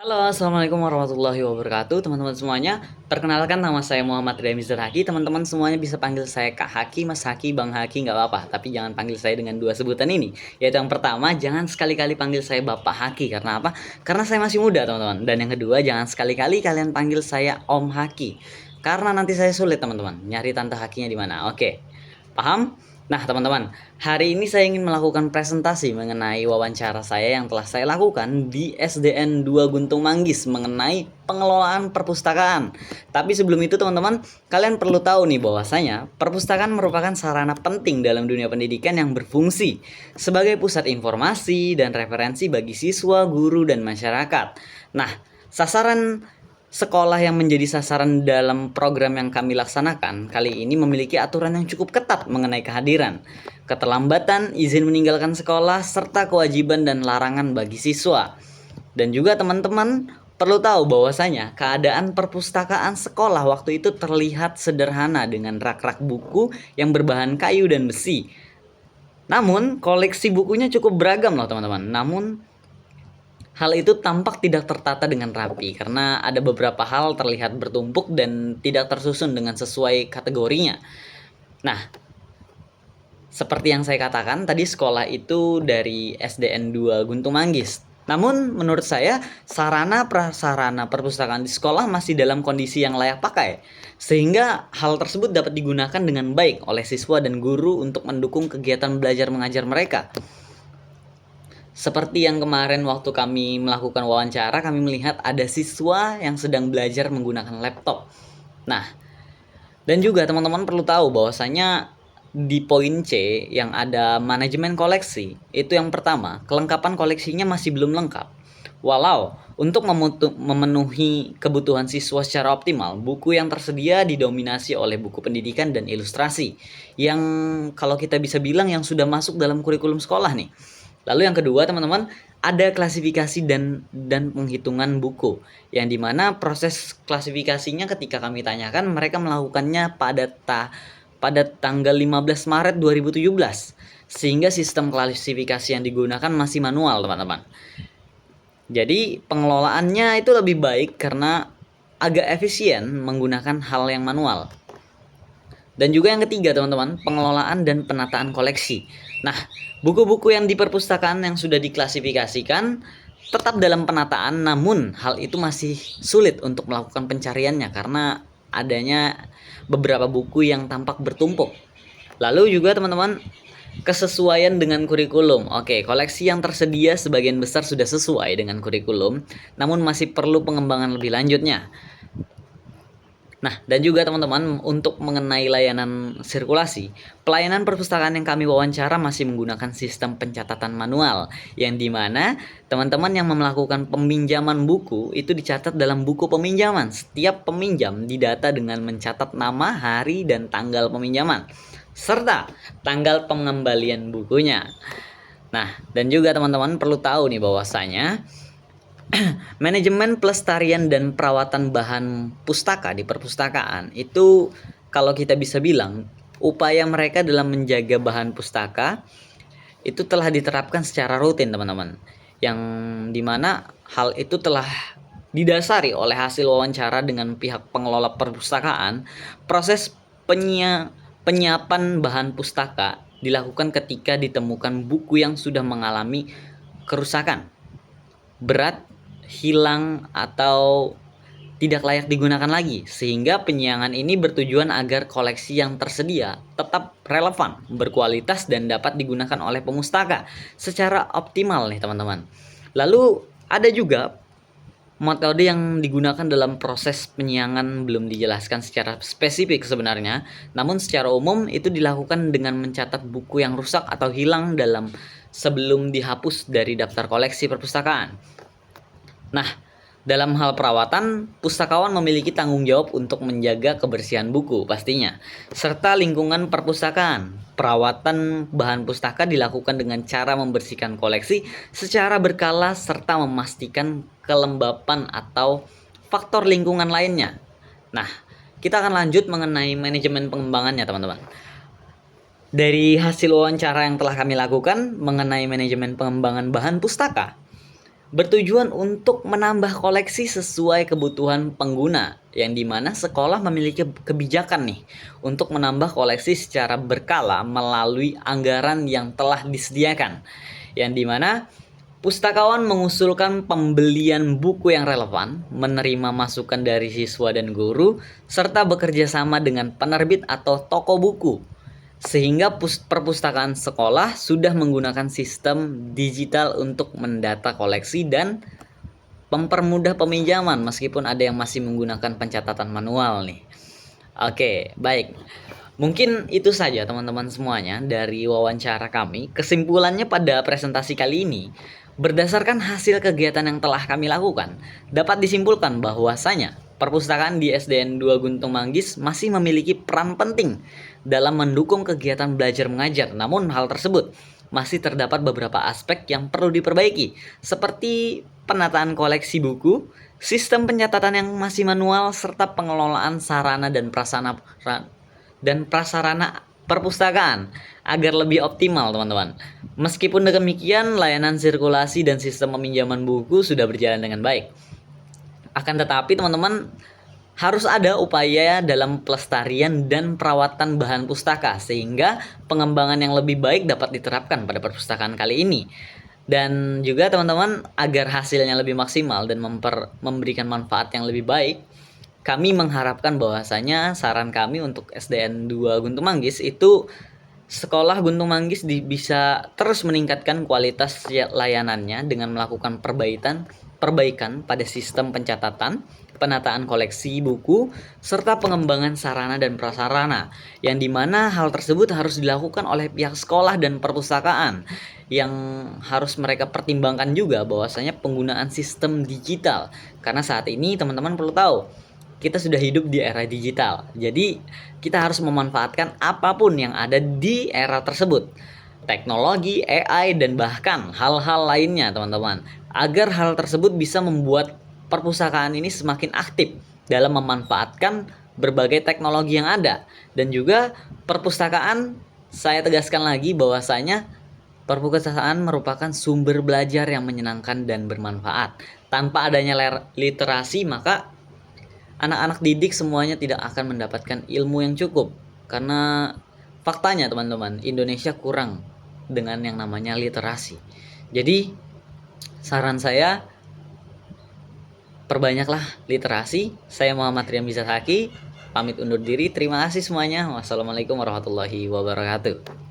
Halo, assalamualaikum warahmatullahi wabarakatuh, teman-teman semuanya. Perkenalkan, nama saya Muhammad Remizar Haki. Teman-teman semuanya bisa panggil saya Kak Haki, Mas Haki, Bang Haki, nggak apa-apa. Tapi jangan panggil saya dengan dua sebutan ini. Yaitu yang pertama, jangan sekali-kali panggil saya Bapak Haki. Karena apa? Karena saya masih muda, teman-teman. Dan yang kedua, jangan sekali-kali kalian panggil saya Om Haki. Karena nanti saya sulit, teman-teman. Nyari tante Hakinya di mana. Oke, paham? Nah, teman-teman, hari ini saya ingin melakukan presentasi mengenai wawancara saya yang telah saya lakukan di SDN 2 Guntung Manggis mengenai pengelolaan perpustakaan. Tapi sebelum itu, teman-teman, kalian perlu tahu nih bahwasanya perpustakaan merupakan sarana penting dalam dunia pendidikan yang berfungsi sebagai pusat informasi dan referensi bagi siswa, guru, dan masyarakat. Nah, sasaran sekolah yang menjadi sasaran dalam program yang kami laksanakan kali ini memiliki aturan yang cukup ketat mengenai kehadiran, keterlambatan, izin meninggalkan sekolah, serta kewajiban dan larangan bagi siswa. Dan juga teman-teman perlu tahu bahwasanya keadaan perpustakaan sekolah waktu itu terlihat sederhana dengan rak-rak buku yang berbahan kayu dan besi. Namun, koleksi bukunya cukup beragam loh teman-teman. Namun, hal itu tampak tidak tertata dengan rapi karena ada beberapa hal terlihat bertumpuk dan tidak tersusun dengan sesuai kategorinya. Nah, seperti yang saya katakan tadi, sekolah itu dari SDN 2 Guntung Manggis. Namun menurut saya sarana prasarana perpustakaan di sekolah masih dalam kondisi yang layak pakai, sehingga hal tersebut dapat digunakan dengan baik oleh siswa dan guru untuk mendukung kegiatan belajar mengajar mereka. Seperti yang kemarin waktu kami melakukan wawancara, kami melihat ada siswa yang sedang belajar menggunakan laptop. Nah, dan juga teman-teman perlu tahu bahwasanya di poin C yang ada manajemen koleksi, itu yang pertama, kelengkapan koleksinya masih belum lengkap. Walau untuk memenuhi kebutuhan siswa secara optimal, buku yang tersedia didominasi oleh buku pendidikan dan ilustrasi, yang kalau kita bisa bilang yang sudah masuk dalam kurikulum sekolah nih. Lalu yang kedua, teman-teman, ada klasifikasi dan penghitungan buku, yang dimana proses klasifikasinya ketika kami tanyakan mereka melakukannya pada tanggal 15 Maret 2017, sehingga sistem klasifikasi yang digunakan masih manual, teman-teman. Jadi pengelolaannya itu lebih baik karena agak efisien menggunakan hal yang manual. Dan juga yang ketiga, teman-teman, pengelolaan dan penataan koleksi. Nah, buku-buku yang di perpustakaan yang sudah diklasifikasikan tetap dalam penataan, namun hal itu masih sulit untuk melakukan pencariannya karena adanya beberapa buku yang tampak bertumpuk. Lalu juga teman-teman, kesesuaian dengan kurikulum. Oke, koleksi yang tersedia sebagian besar sudah sesuai dengan kurikulum, namun masih perlu pengembangan lebih lanjutnya. Nah, dan juga teman-teman, untuk mengenai layanan sirkulasi, pelayanan perpustakaan yang kami wawancara masih menggunakan sistem pencatatan manual, yang dimana teman-teman yang melakukan peminjaman buku itu dicatat dalam buku peminjaman. Setiap peminjam didata dengan mencatat nama, hari, dan tanggal peminjaman, serta tanggal pengembalian bukunya. Nah, dan juga teman-teman perlu tahu nih bahwasanya manajemen pelestarian dan perawatan bahan pustaka di perpustakaan itu, kalau kita bisa bilang, upaya mereka dalam menjaga bahan pustaka itu telah diterapkan secara rutin, teman-teman. Yang dimana hal itu telah didasari oleh hasil wawancara dengan pihak pengelola perpustakaan. Proses penyiapan bahan pustaka dilakukan ketika ditemukan buku yang sudah mengalami kerusakan berat, hilang, atau tidak layak digunakan lagi, sehingga penyiangan ini bertujuan agar koleksi yang tersedia tetap relevan, berkualitas, dan dapat digunakan oleh pemustaka secara optimal nih teman-teman. Lalu ada juga metode yang digunakan dalam proses penyiangan belum dijelaskan secara spesifik sebenarnya, namun secara umum itu dilakukan dengan mencatat buku yang rusak atau hilang sebelum dihapus dari daftar koleksi perpustakaan. Nah, dalam hal perawatan, pustakawan memiliki tanggung jawab untuk menjaga kebersihan buku pastinya, serta lingkungan perpustakaan. Perawatan bahan pustaka dilakukan dengan cara membersihkan koleksi secara berkala serta memastikan kelembapan atau faktor lingkungan lainnya. Nah, kita akan lanjut mengenai manajemen pengembangannya, teman-teman. Dari hasil wawancara yang telah kami lakukan mengenai manajemen pengembangan bahan pustaka, bertujuan untuk menambah koleksi sesuai kebutuhan pengguna, yang dimana sekolah memiliki kebijakan nih untuk menambah koleksi secara berkala melalui anggaran yang telah disediakan, yang dimana pustakawan mengusulkan pembelian buku yang relevan, menerima masukan dari siswa dan guru, serta bekerja sama dengan penerbit atau toko buku. Sehingga perpustakaan sekolah sudah menggunakan sistem digital untuk mendata koleksi dan mempermudah peminjaman meskipun ada yang masih menggunakan pencatatan manual nih. Oke, baik. Mungkin itu saja teman-teman semuanya dari wawancara kami. Kesimpulannya pada presentasi kali ini, berdasarkan hasil kegiatan yang telah kami lakukan, dapat disimpulkan bahwasanya perpustakaan di SDN 2 Guntung Manggis masih memiliki peran penting dalam mendukung kegiatan belajar mengajar. Namun hal tersebut masih terdapat beberapa aspek yang perlu diperbaiki, seperti penataan koleksi buku, sistem pencatatan yang masih manual, serta pengelolaan sarana dan prasarana perpustakaan agar lebih optimal, teman-teman. Meskipun demikian, layanan sirkulasi dan sistem peminjaman buku sudah berjalan dengan baik. Akan tetapi, teman-teman, harus ada upaya dalam pelestarian dan perawatan bahan pustaka sehingga pengembangan yang lebih baik dapat diterapkan pada perpustakaan kali ini. Dan juga teman-teman, agar hasilnya lebih maksimal dan memberikan manfaat yang lebih baik, kami mengharapkan bahwasanya saran kami untuk SDN 2 Guntung Manggis itu Sekolah Guntung Manggis bisa terus meningkatkan kualitas layanannya dengan melakukan perbaikan pada sistem pencatatan, penataan koleksi buku, serta pengembangan sarana dan prasarana, yang dimana hal tersebut harus dilakukan oleh pihak sekolah dan perpustakaan, yang harus mereka pertimbangkan juga bahwasanya penggunaan sistem digital, karena saat ini teman-teman perlu tahu kita sudah hidup di era digital. Jadi kita harus memanfaatkan apapun yang ada di era tersebut. Teknologi, AI, dan bahkan hal-hal lainnya, teman-teman. Agar hal tersebut bisa membuat perpustakaan ini semakin aktif dalam memanfaatkan berbagai teknologi yang ada. Dan juga perpustakaan, saya tegaskan lagi bahwasanya perpustakaan merupakan sumber belajar yang menyenangkan dan bermanfaat. Tanpa adanya literasi, maka anak-anak didik semuanya tidak akan mendapatkan ilmu yang cukup. Karena faktanya teman-teman, Indonesia kurang dengan yang namanya literasi. Jadi saran saya, perbanyaklah literasi. Saya Muhammad Riam Bizataki, pamit undur diri. Terima kasih semuanya. Wassalamualaikum warahmatullahi wabarakatuh.